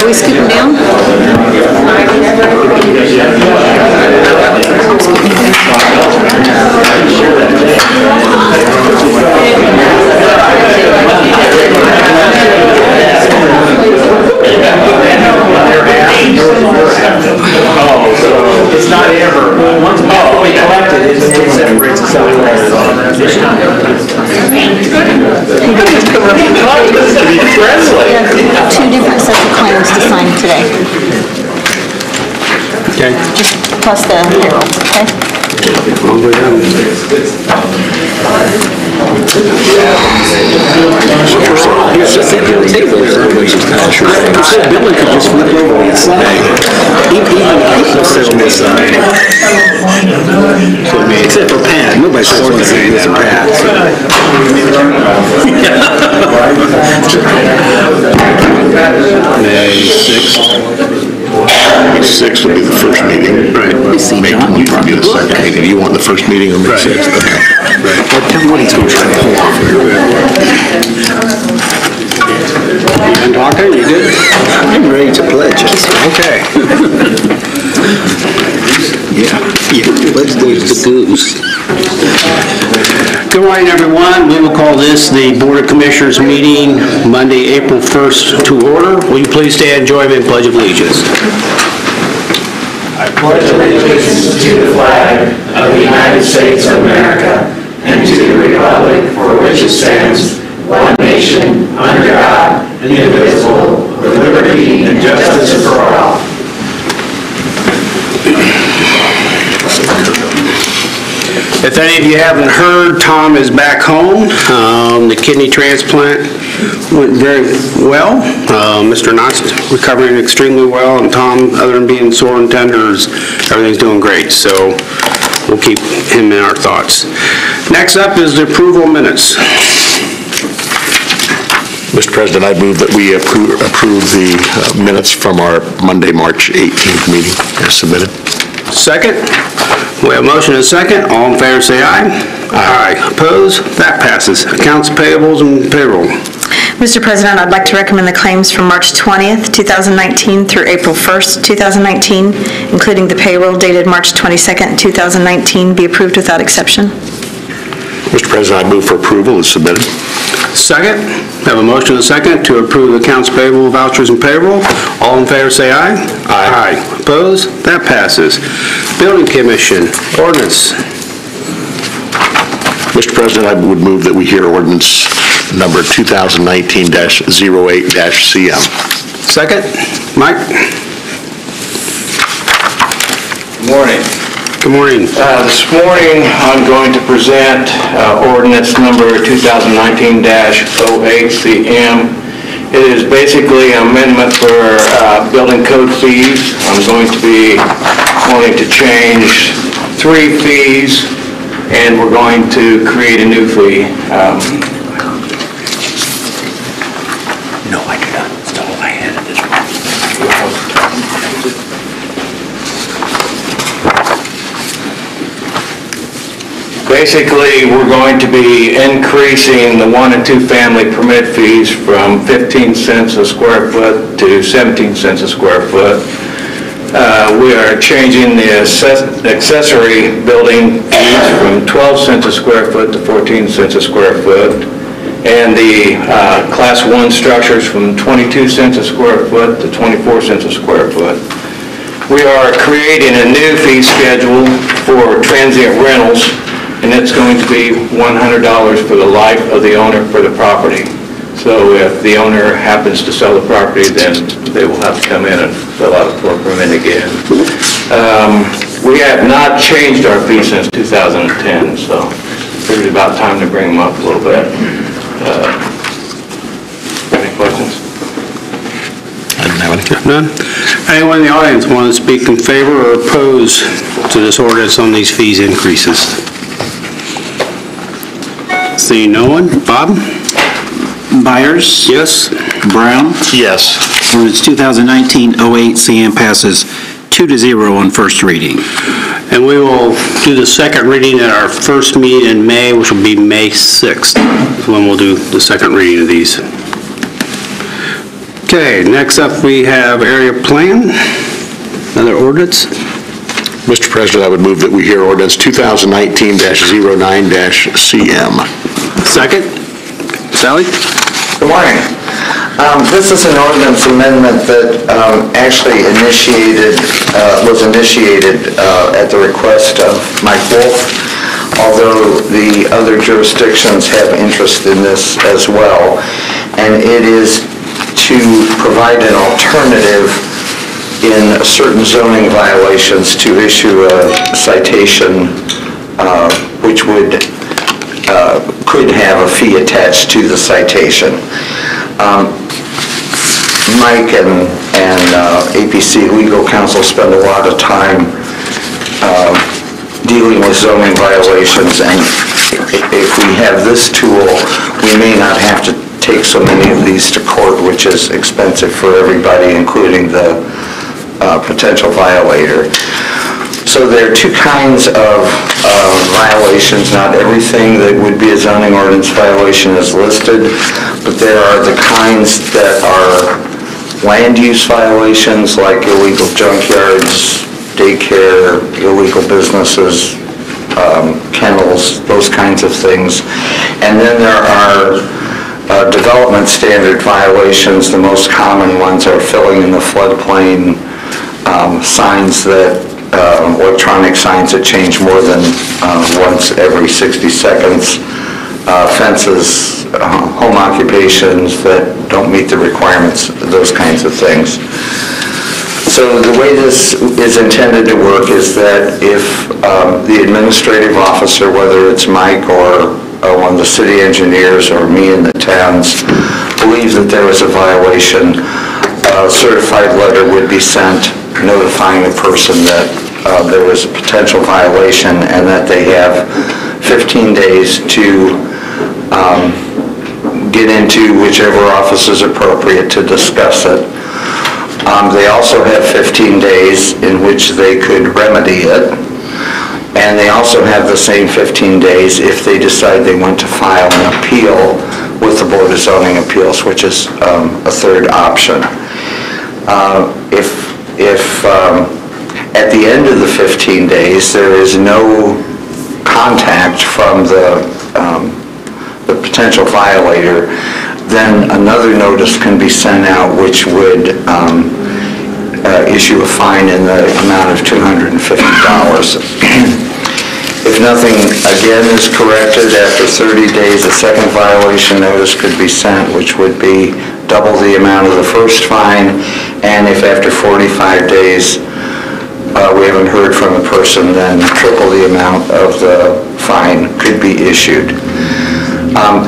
Are we scooping down? It's not ever. Once we collect it, it separates itself. Two different sets of claims to sign today. Okay. Just plus the payroll, okay? I'll go down. Billy could just flip over and sign. Except for Pat. Nobody says anything to Pat. May 6th. May 6th will be the first meeting. Right. May 10th will be the second meeting. You want the first meeting on May 6th? Okay. Right. Well, tell him what he's going to try to pull off here. And talking, you good? I'm ready to pledge. Okay. Yeah, let's do the goose. Good morning, everyone. We will call this the Board of Commissioners meeting Monday, April 1st to order. Will you please stand and join me in Pledge of Allegiance? I pledge allegiance to the flag of the United States of America and to the republic for which it stands, one nation, under God, indivisible, with liberty and justice for all. If any of you haven't heard, Tom is back home. The kidney transplant went very well. Mr. Knott's recovering extremely well, and Tom, other than being sore and tenders, everything's doing great. So we'll keep him in our thoughts. Next up is the approval of minutes. Mr. President, I move that we approve the minutes from our Monday, March 18th meeting as submitted. Second. We have a motion and a second. All in favor say aye. Aye. Opposed? That passes. Accounts payables and payroll. Mr. President, I'd like to recommend the claims from March 20th, 2019 through April 1st, 2019, including the payroll dated March 22nd, 2019, be approved without exception. Mr. President, I move for approval as submitted. Second. We have a motion and a second to approve the accounts payable, vouchers, and payroll. All in favor say aye. Aye. Opposed? That passes. Building Commission, ordinance. Mr. President, I would move that we hear ordinance number 2019-08-CM. Second. Mike? Good morning. Good morning. This morning, I'm going to present ordinance number 2019-08-CM. It is basically an amendment for building code fees. I'm going to be wanting to change 3 fees, and we're going to create a new fee. No, I do not. That's all I had at this point. Basically, we're going to be increasing the 1 and 2 family permit fees from 15 cents a square foot to 17 cents a square foot. We are changing the accessory building fees from 12 cents a square foot to 14 cents a square foot, and the Class 1 structures from 22 cents a square foot to 24 cents a square foot. We are creating a new fee schedule for transient rentals, and it's going to be $100 for the life of the owner for the property. So if the owner happens to sell the property, then they will have to come in and fill out a permit again. We have not changed our fee since 2010, so it's about time to bring them up a little bit. Any questions? I didn't have any. None? Anyone in the audience want to speak in favor or oppose to this ordinance on these fees increases? Seeing no one. Bob? Byers? Yes. Brown? Yes. Ordinance 2019-08 CM passes 2-0 on first reading. And we will do the second reading at our first meeting in May, which will be May 6th, when we'll do the second reading of these. Okay, next up we have area plan, another ordinance. Mr. President, I would move that we hear ordinance 2019-09-CM. Second. Sally? Good morning. This is an ordinance amendment that actually was initiated at the request of Mike Wolf, although the other jurisdictions have interest in this as well. And it is to provide an alternative in certain zoning violations to issue a citation which could have a fee attached to the citation. Mike and APC legal counsel spend a lot of time dealing with zoning violations, and if we have this tool, we may not have to take so many of these to court, which is expensive for everybody, including the potential violator. So there are two kinds of violations. Not everything that would be a zoning ordinance violation is listed, but there are the kinds that are land use violations, like illegal junkyards, daycare, illegal businesses, kennels, those kinds of things. And then there are development standard violations. The most common ones are filling in the floodplain, signs that, electronic signs that change more than once every 60 seconds, fences, home occupations that don't meet the requirements, those kinds of things. So the way this is intended to work is that if the administrative officer, whether it's Mike or one of the city engineers or me in the towns, believes that there was a violation, a certified letter would be sent notifying the person that there was a potential violation and that they have 15 days to get into whichever office is appropriate to discuss it. They also have 15 days in which they could remedy it, and they also have the same 15 days if they decide they want to file an appeal with the Board of Zoning Appeals, which is a third option. If at the end of the 15 days there is no contact from the potential violator, then another notice can be sent out which would issue a fine in the amount of $250. If nothing again is corrected after 30 days, a second violation notice could be sent, which would be double the amount of the first fine, and if after 45 days we haven't heard from the person, then triple the amount of the fine could be issued.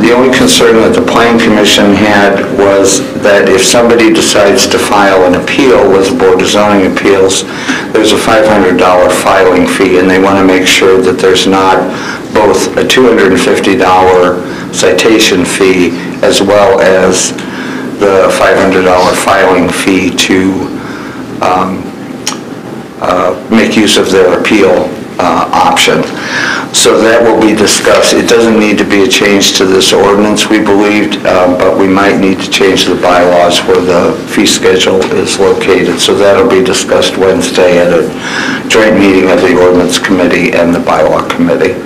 The only concern that the Plan Commission had was that if somebody decides to file an appeal with the Board of Zoning Appeals, there's a $500 filing fee, and they want to make sure that there's not both a $250 citation fee as well as the $500 filing fee to make use of their appeal option. So that will be discussed. It doesn't need to be a change to this ordinance, we believed, but we might need to change the bylaws where the fee schedule is located. So that'll be discussed Wednesday at a joint meeting of the Ordinance Committee and the Bylaw Committee.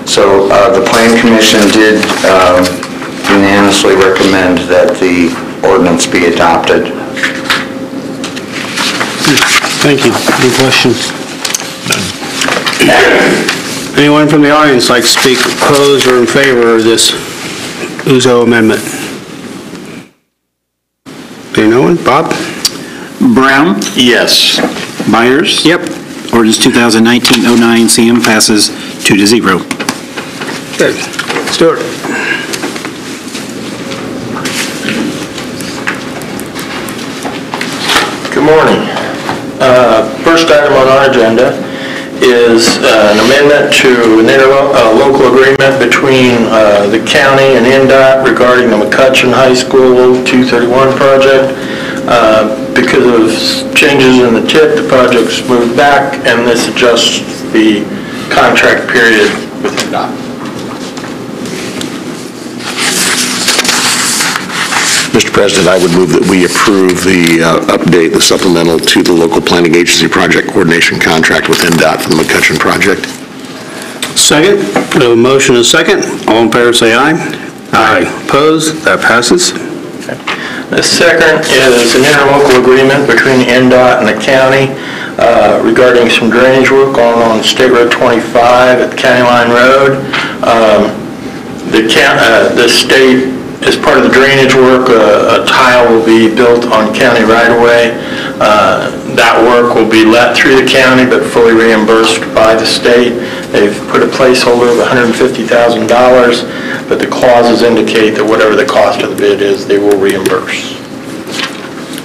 So the Plan Commission did unanimously recommend that the ordinance be adopted. Thank you. Any questions? Anyone from the audience like to speak opposed or in favor of this Uzo amendment? Do you know one? Bob? Brown? Yes. Myers? Yep. Ordinance 2019-09 CM passes 2-0. Good. Stuart? Good morning. First item on our agenda is an amendment to an interlocal agreement between the county and NDOT regarding the McCutcheon High School 231 project. Because of changes in the TIP, the project's moved back, and this adjusts the contract period with NDOT. Mr. President, I would move that we approve the update, the supplemental to the local planning agency project coordination contract with NDOT for the McCutcheon project. Second. We have a motion and a second. All in favor, say aye. Aye. Opposed? That passes. The second is an interlocal agreement between NDOT and the county regarding some drainage work on State Road 25 at County Line Road. The state, as part of the drainage work, a tile will be built on county right-of-way. That work will be let through the county but fully reimbursed by the state. They've put a placeholder of $150,000, but the clauses indicate that whatever the cost of the bid is, they will reimburse.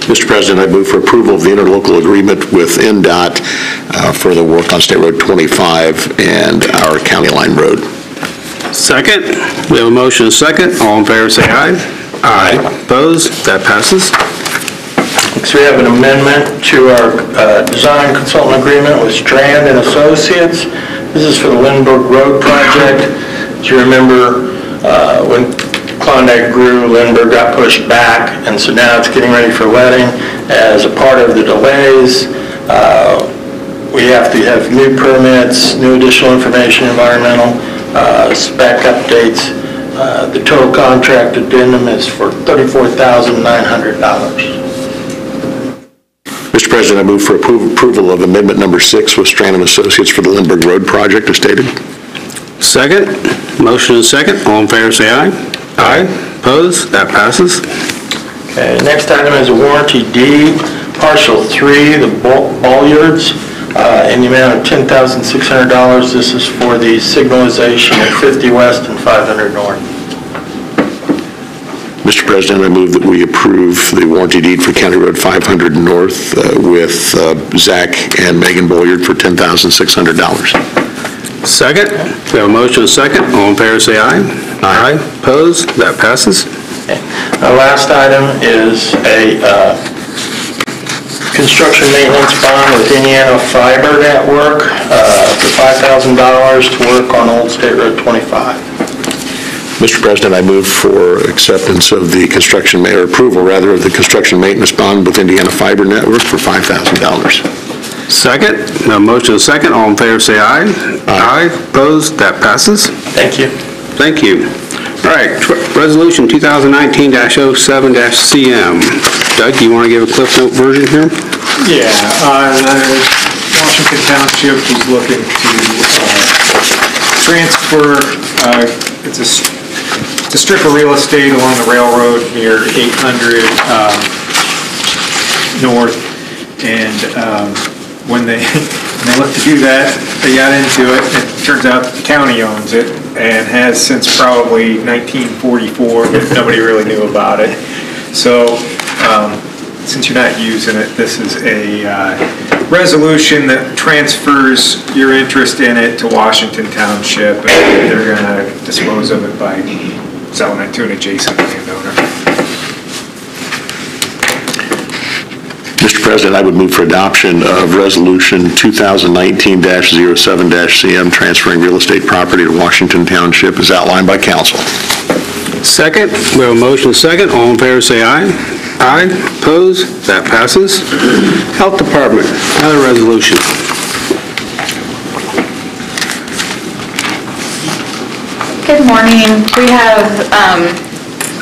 Mr. President, I move for approval of the interlocal agreement with NDOT for the work on State Road 25 and our County Line Road. Second. We have a motion and a second. All in favor, say aye. Aye. Opposed? That passes. Next, we have an amendment to our design consultant agreement with Strand and Associates. This is for the Lindbergh Road project. As you remember, when Klondike grew, Lindbergh got pushed back, and so now it's getting ready for letting. As a part of the delays, we have to have new permits, new additional information, environmental, spec updates. The total contract addendum is for $34,900. Mr. President, I move for approval of amendment number 6 with Strand and Associates for the Lindbergh Road project as stated. Second. Motion and a second. All in favor, say aye. Aye. Opposed? That passes. Okay, next item is a warranty deed, partial 3, the Bollards, in the amount of $10,600. This is for the signalization at 50 West and 500 North. Mr. President, I move that we approve the warranty deed for County Road 500 North with Zach and Megan Bolliard for $10,600. Second. We have a motion and a second. All in favor, say aye. Aye. Opposed? That passes. Okay. The last item is a construction maintenance bond with Indiana Fiber Network for $5,000 to work on Old State Road 25. Mr. President, I move for acceptance of the construction, or approval rather, of the construction maintenance bond with Indiana Fiber Network for $5,000. Second. We have a motion and a second. All in favor, say aye. Aye. Opposed? That passes. Thank you. Thank you. All right, Resolution 2019-07-CM. Doug, do you want to give a Cliff Note version here? Yeah, Washington Township is looking to transfer, it's a strip of real estate along the railroad near 800 North, and when they looked to do that, they got into it, and it turns out the county owns it, and has since probably 1944, but nobody really knew about it. So, since you're not using it, this is a resolution that transfers your interest in it to Washington Township, and they're going to dispose of it by selling it to an adjacent landowner. Mr. President, I would move for adoption of Resolution 2019-07-CM, transferring real estate property to Washington Township as outlined by council. Second. We have a motion and a second. All in favor, say aye. Aye. Opposed? That passes. Health Department, another resolution. Good morning. We have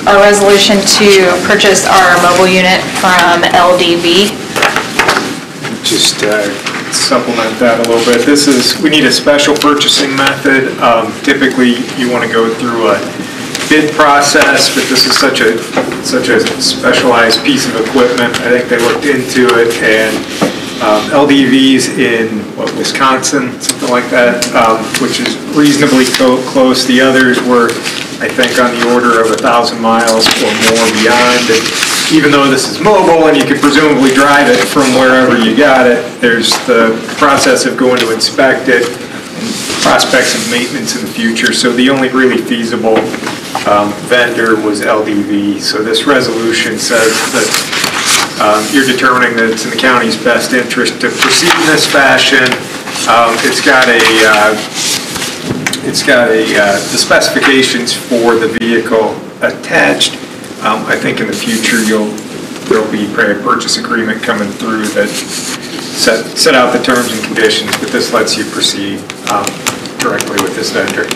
a resolution to purchase our mobile unit from LDV. Just supplement that a little bit. We need a special purchasing method. Typically, you want to go through a bid process, but this is such a specialized piece of equipment. I think they looked into it, and LDV's in Wisconsin, something like that, which is reasonably close. The others were, I think, on the order of 1,000 miles or more beyond. And even though this is mobile and you could presumably drive it from wherever you got it, there's the process of going to inspect it and prospects of maintenance in the future. So the only really feasible vendor was LDV. So this resolution says that you're determining that it's in the county's best interest to proceed in this fashion. It's got the specifications for the vehicle attached. I think in the future, there'll be probably a purchase agreement coming through that set out the terms and conditions, but this lets you proceed directly with this vendor.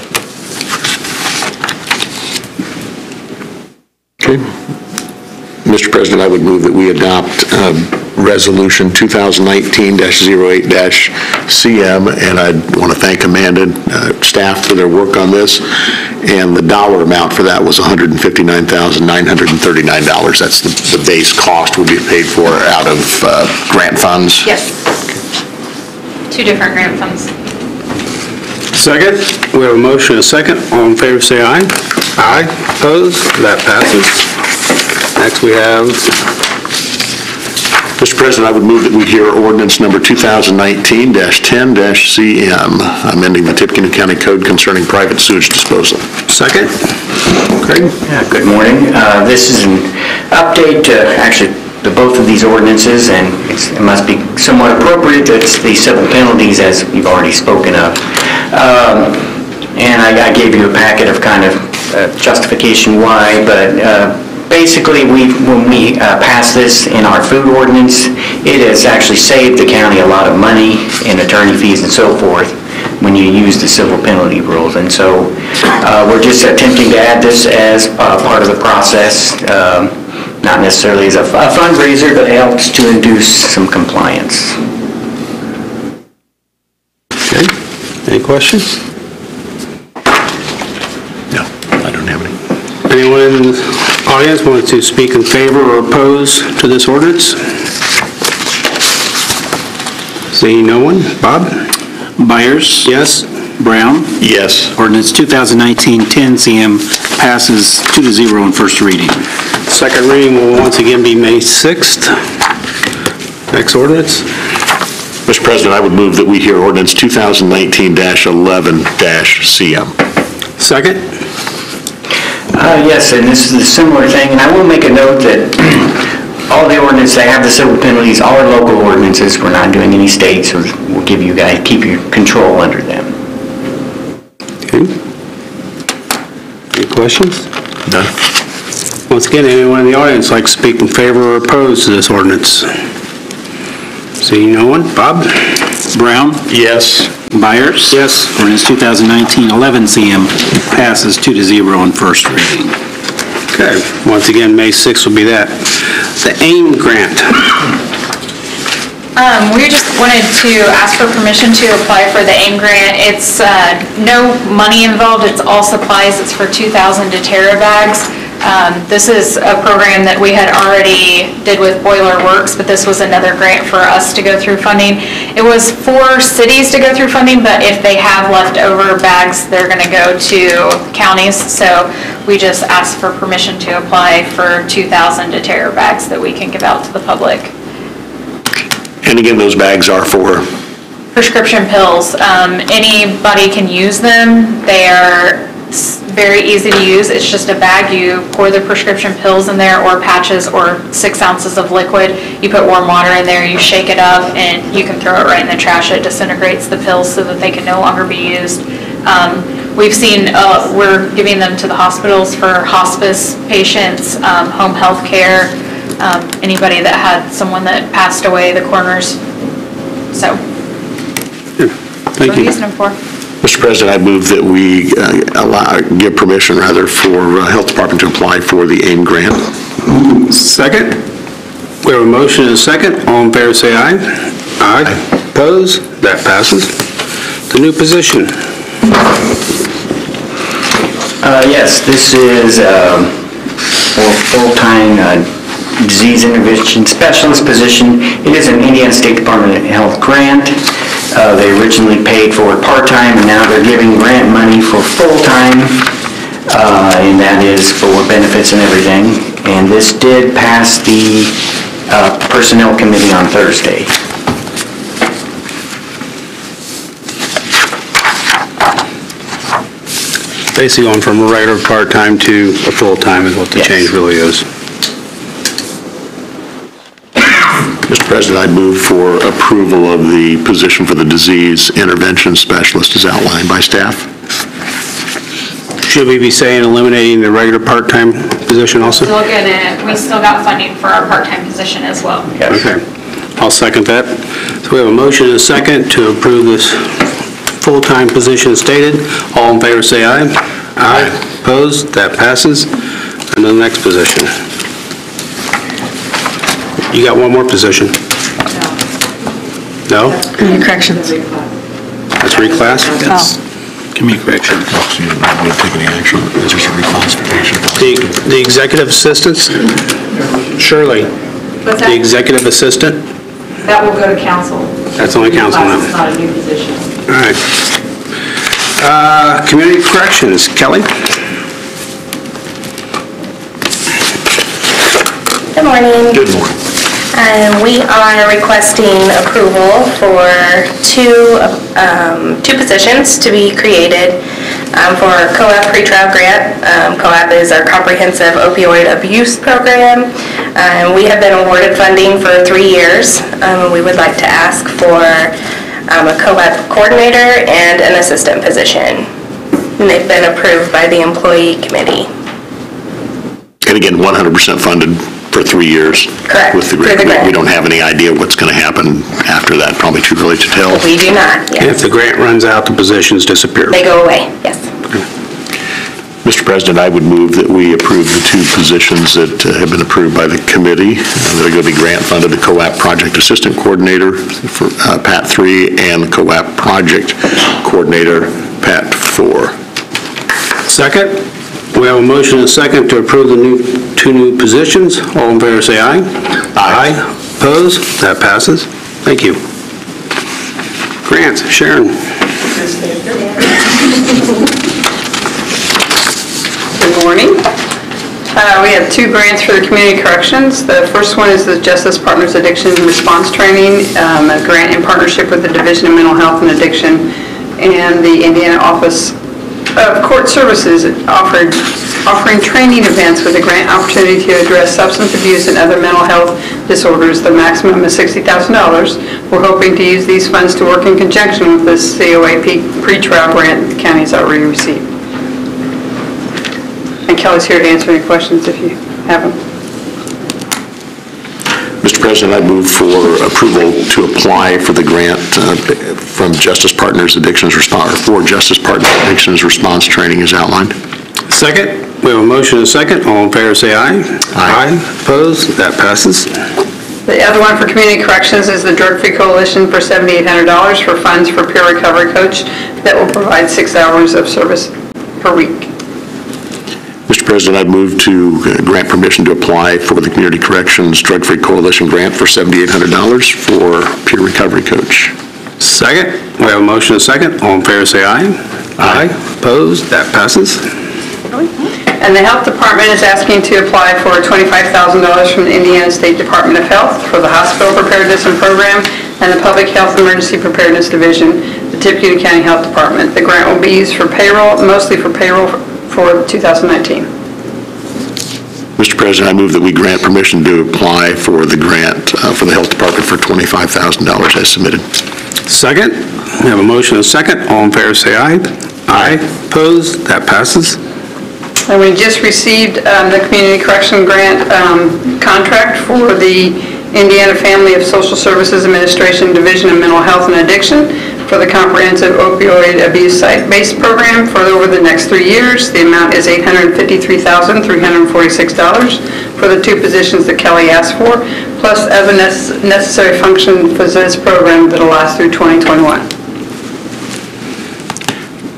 Okay. Mr. President, I would move that we adopt Resolution 2019-08-CM, and I want to thank Amanda staff for their work on this, and the dollar amount for that was $159,939. That's the base cost will be paid for out of grant funds. Yes. 2 different grant funds. Second, we have a motion and a second. All in favor, say aye. Aye. Opposed? That passes. Next, we have... Mr. President, I would move that we hear ordinance number 2019-10-CM, amending the Tippecanoe County Code concerning private sewage disposal. Second. Craig? Yeah, good morning. This is an update to actually to both of these ordinances, and it must be somewhat appropriate that it's the civil penalties as you've already spoken of. And I gave you a packet of kind of justification why, but basically when we pass this in our food ordinance, it has actually saved the county a lot of money in attorney fees and so forth when you use the civil penalty rules. And so we're just attempting to add this as part of the process, not necessarily as a fundraiser, but it helps to induce some compliance. Okay. Any questions? No, I don't have any. Anyone in the audience want to speak in favor or oppose to this ordinance? Seeing no one. Bob? Byers? Yes. Brown? Yes. Ordinance 2019-10-CM passes 2-0 on first reading. Second reading will once again be May 6th. Next ordinance. Mr. President, I would move that we hear ordinance 2019-11-CM. Second. Yes, and this is a similar thing, and I will make a note that all the ordinances that have the civil penalties are local ordinances. We're not doing any state, so we'll give you guys, keep your control under them. Okay. Any questions? None. Once again, anyone in the audience like to speak in favor or oppose to this ordinance? Seeing no one. Bob? Brown? Yes. Byers? Yes. Ordinance 2019-11-CM passes 2-0 on first reading. Okay. Once again, May 6th will be that. The AIM grant. We just wanted to ask for permission to apply for the AIM grant. It's no money involved, it's all supplies. It's for 2,000 Deterra bags. This is a program that we had already did with Boiler Works, but this was another grant for us to go through funding. It was for cities to go through funding, but if they have leftover bags, they're going to go to counties. So we just asked for permission to apply for 2,000 Deterra bags that we can give out to the public. And again, those bags are for? Prescription pills. Anybody can use them. They are very easy to use. It's just a bag. You pour the prescription pills in there or patches or 6 ounces of liquid. You put warm water in there, you shake it up, and you can throw it right in the trash. It disintegrates the pills so that they can no longer be used. We've seen, we're giving them to the hospitals for hospice patients, home health care, anybody that had someone that passed away, the coroners. So, Thank what are you. we using them for? Mr. President, I move that we give permission, rather, for Health Department to apply for the AIM grant. Second. We have a motion and a second. All in favor say aye. Aye. Opposed? That passes. The new position. Yes, this is for full-time disease intervention specialist position. It is an Indiana State Department of Health grant. They originally paid for it part-time, and now they're giving grant money for full-time, and that is for benefits and everything. And this did pass the Personnel Committee on Thursday. Basically going from a regular part-time to a full-time is what the change really is. Mr. President, I move for approval of the position for the disease intervention specialist as outlined by staff. Should we be saying eliminating the regular part-time position? position also? We still got funding for our part-time position as well. Okay. I'll second that. So we have a motion and a second to approve this full-time position as stated. All in favor say aye. Aye. Opposed? That passes. And the next position. You got one more position? No? Community corrections. That's reclass? Community correction. So you don't want to take any action, it's just a reclassification. The executive assistants? Shirley, What's the that? executive assistant? That will go to council. That's only council now. It's not a new position. All right. Community corrections, Kelly? Good morning. Good morning. We are requesting approval for two positions to be created for our COAP pretrial grant. COAP is our comprehensive opioid abuse program. We have been awarded funding for 3 years. We would like to ask for a COAP coordinator and an assistant position. And they've been approved by the employee committee. And again, 100% funded for 3 years. Correct. With the Through grant. the grant. We don't have any idea what's going to happen after that, probably too early to tell. We do not, If yes. the grant runs out, the positions disappear. They go away, yes. Mr. President, I would move that we approve the 2 positions that have been approved by the committee. They're going to be grant-funded, the COAP Project Assistant Coordinator for PAT 3 and the COAP Project Coordinator, PAT 4. Second, we have a motion and a second to approve the 2 new positions. All in favor say aye. Aye. Opposed? That passes. Thank you. Grants, Sharon. Good morning. We have 2 grants for the community corrections. The first one is the Justice Partners Addiction Response Training, a grant in partnership with the Division of Mental Health and Addiction and the Indiana Office of Court Services, offering training events with a grant opportunity to address substance abuse and other mental health disorders. The maximum is $60,000. We're hoping to use these funds to work in conjunction with this COAP pretrial grant the county's already received. And Kelly's here to answer any questions if you have them. Mr. President, I move for approval to apply for the grant from Justice Partners Addictions Response, for Justice Partners Addictions Response Training as outlined. Second, we have a motion and a second. All in favor say aye. Aye. Opposed? That passes. The other one for community corrections is the Drug Free Coalition for $7,800 for funds for peer recovery coach that will provide 6 hours of service per week. Mr. President, I move to grant permission to apply for the Community Corrections Drug Free Coalition grant for $7,800 for peer recovery coach. Second, we have a motion and a second. All in favor say aye. Aye. Opposed? That passes. And the Health Department is asking to apply for $25,000 from the Indiana State Department of Health for the Hospital Preparedness and Program and the Public Health Emergency Preparedness Division, the Tippecanoe County Health Department. The grant will be used for payroll, mostly for payroll for 2019. Mr. President, I move that we grant permission to apply for the grant for the Health Department for $25,000 as submitted. Second, we have a motion and a second. All in favor say aye. Aye. Opposed? That passes. And we just received the Community Correction Grant contract for the Indiana Family of Social Services Administration Division of Mental Health and Addiction for the Comprehensive Opioid Abuse Site-Based Program for over the next 3 years. The amount is $853,346 for the 2 positions that Kelly asked for, plus other necessary function for this program that will last through 2021.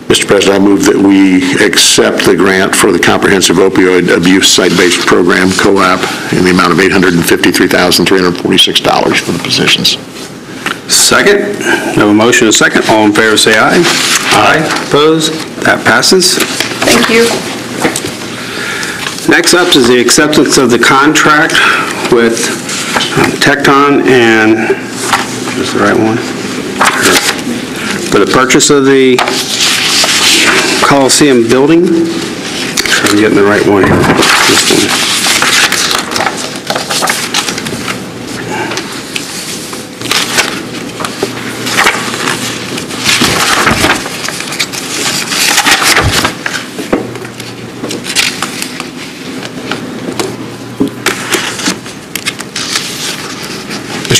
Mr. President, I move that we accept the grant for the Comprehensive Opioid Abuse Site-Based Program, COAP, in the amount of $853,346 for the positions. Second, we have a motion and a second. All in favor say aye. Aye. Opposed? That passes. Thank you. Next up is the acceptance of the contract with Tecton and, is the right one? For the purchase of the Coliseum building. I'm getting the right one here. This one.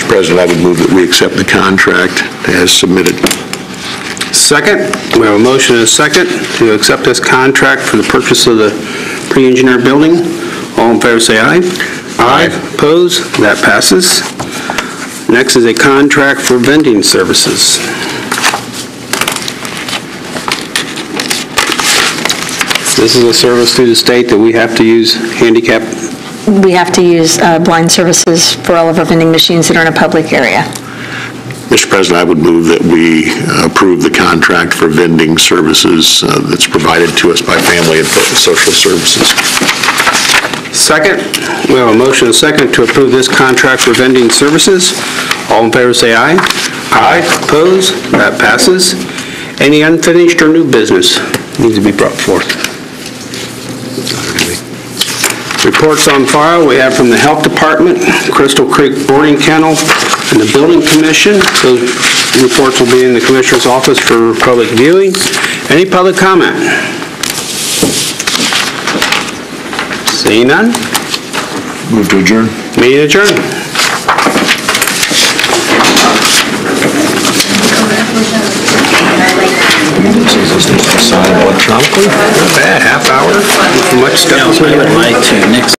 Mr. President, I would move that we accept the contract as submitted. Second, we have a motion and a second to accept this contract for the purchase of the pre-engineered building. All in favor, say aye. Aye. Opposed? That passes. Next is a contract for vending services. This is a service through the state that we have to use handicap. We have to use blind services for all of our vending machines that are in a public area. Mr. President, I would move that we approve the contract for vending services that's provided to us by Family and Social Services. Second, we have a motion and a second to approve this contract for vending services. All in favor say aye. Aye. Opposed? That passes. Any unfinished or new business needs to be brought forth? Reports on file we have from the Health Department, Crystal Creek Boarding Kennel, and the Building Commission. Those reports will be in the Commissioner's office for public viewing. Any public comment? Seeing none? Move to adjourn. Meeting adjourned. Sign electronically? Not bad, half hour. Much stuff. I would like to, next